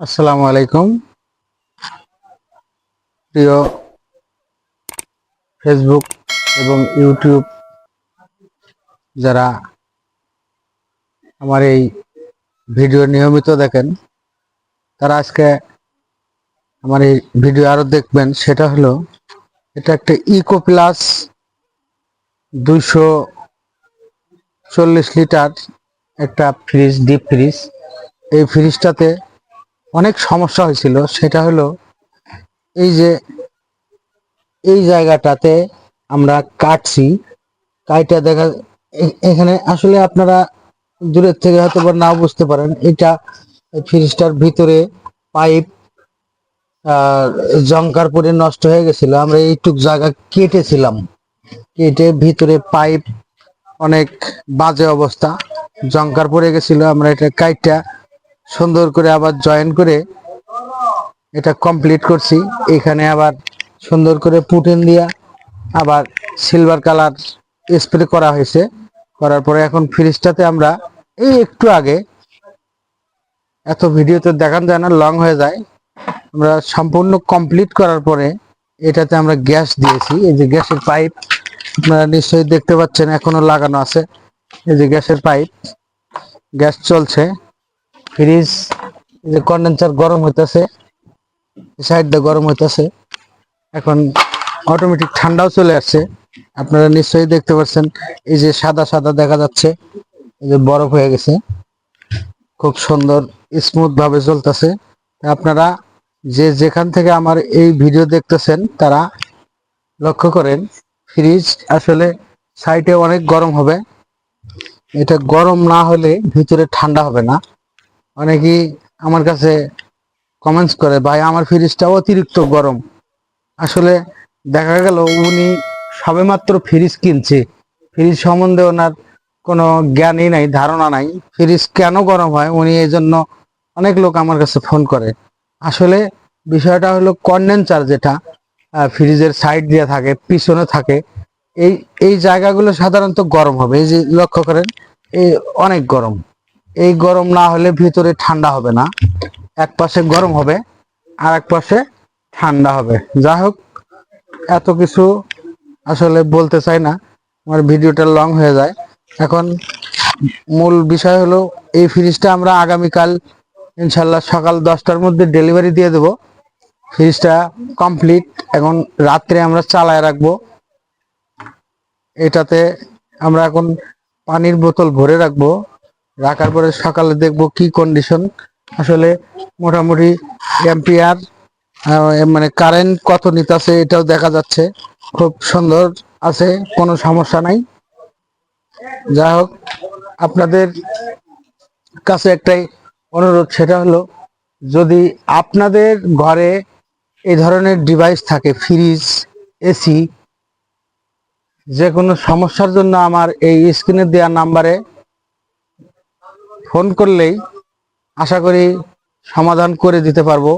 আসসালামু আলাইকুম। প্রিয় ফেসবুক এবং ইউটিউব যারা আমার এই ভিডিও নিয়মিত দেখেন, তারা আজকে আমার এই ভিডিও আরো দেখবেন। সেটা হলো, এটা একটা ইকো প্লাস 240 লিটার একটা ফ্রিজ, ডিপ ফ্রিজ। এই ফ্রিজটাতে অনেক সমস্যা হয়েছিল। সেটা হলো, এই যে এই জায়গাটাতে আমরা কাটছি, কাইটা দেখা এখানে আসলে আপনারা দূরের থেকে হয়তো বা নাও বুঝতে পারেন। এটা ফ্রিজটার ভিতরে পাইপ জংকার পরে নষ্ট হয়ে গেছিল। আমরা এইটুক জায়গা কেটেছিলাম, কেটে ভিতরে পাইপ অনেক বাজে অবস্থা, জংকার পড়ে গেছিল। আমরা এটা কাইটা সুন্দর করে আবার জয়েন করে এটা কমপ্লিট করছি। এখানে আবার সুন্দর করে পুটিন দিয়া আবার সিলভার কালার স্প্রে করা হয়েছে। করার পরে এখন ফ্রিজটাতে আমরা এই একটু আগে, এত ভিডিওতে দেখানো যায় না, লং হয়ে যায়, আমরা সম্পূর্ণ কমপ্লিট করার পরে এটাতে আমরা গ্যাস দিয়েছি। এই যে গ্যাসের পাইপ আপনারা নিশ্চয়ই দেখতে পাচ্ছেন, এখনো লাগানো আছে। এই যে গ্যাসের পাইপ, গ্যাস চলছে। ফ্রিজ যে কন্ডেন্সার গরম হইতেছে, সাইড দিয়ে গরম হইতেছে। এখন অটোমেটিক ঠান্ডাও চলে আসছে, আপনারা নিশ্চয়ই দেখতে পাচ্ছেন। এই যে সাদা সাদা দেখা যাচ্ছে, এই যে বরফ হয়ে গেছে, খুব সুন্দর স্মুথ ভাবে চলতেছে। আপনারা যে যেখান থেকে আমার এই ভিডিও দেখতেছেন, তারা লক্ষ্য করেন, ফ্রিজ আসলে সাইডে অনেক গরম হবে। এটা গরম না হলে ভিতরে ঠান্ডা হবে না। অনেকেই আমার কাছে কমেন্টস করে, ভাই আমার ফ্রিজটা অতিরিক্ত গরম। আসলে দেখা গেল উনি সবেমাত্র ফ্রিজ কিনছে, ফ্রিজ সম্বন্ধে ওনার কোনো জ্ঞানই নাই, ধারণা নাই ফ্রিজ কেন গরম হয়। উনি এই জন্য অনেক লোক আমার কাছে ফোন করে। আসলে বিষয়টা হলো, কন্ডেন্সার যেটা ফ্রিজের সাইড দিয়ে থাকে, পিছনে থাকে, এই এই জায়গাগুলো সাধারণত গরম হবে। এই যে লক্ষ্য করেন, এই অনেক গরম। এই গরম না হলে ভিতরে ঠান্ডা হবে না, এক পাশে গরম হবে আর এক পাশে ঠান্ডা হবে। যাই হোক, এত কিছু আসলে বলতে চাই না, আমার ভিডিওটা লং হয়ে যায়। এখন মূল বিষয় হলো, এই ফ্রিজটা আমরা আগামীকাল ইনশাল্লাহ সকাল 10টার মধ্যে ডেলিভারি দিয়ে দেব। ফ্রিজটা কমপ্লিট। এখন রাত্রে আমরা চালায় রাখবো। এটাতে আমরা এখন পানির বোতল ভরে রাখবো। রাখার পরে সকালে দেখবো কি কন্ডিশন। আসলে মোটামুটি এম্পিয়ার, মানে কারেন্ট কত নিতেছে এটাও দেখা যাচ্ছে। খুব সুন্দর আছে, কোনো সমস্যা নাই। যাই হোক, আপনাদের কাছে একটাই অনুরোধ, সেটা হলো, যদি আপনাদের ঘরে এই ধরনের ডিভাইস থাকে, ফ্রিজ, এসি, যে কোনো সমস্যার জন্য আমার এই স্ক্রিনে দেওয়া নাম্বারে ফোন করলেই আশা করি সমাধান করে দিতে পারবো।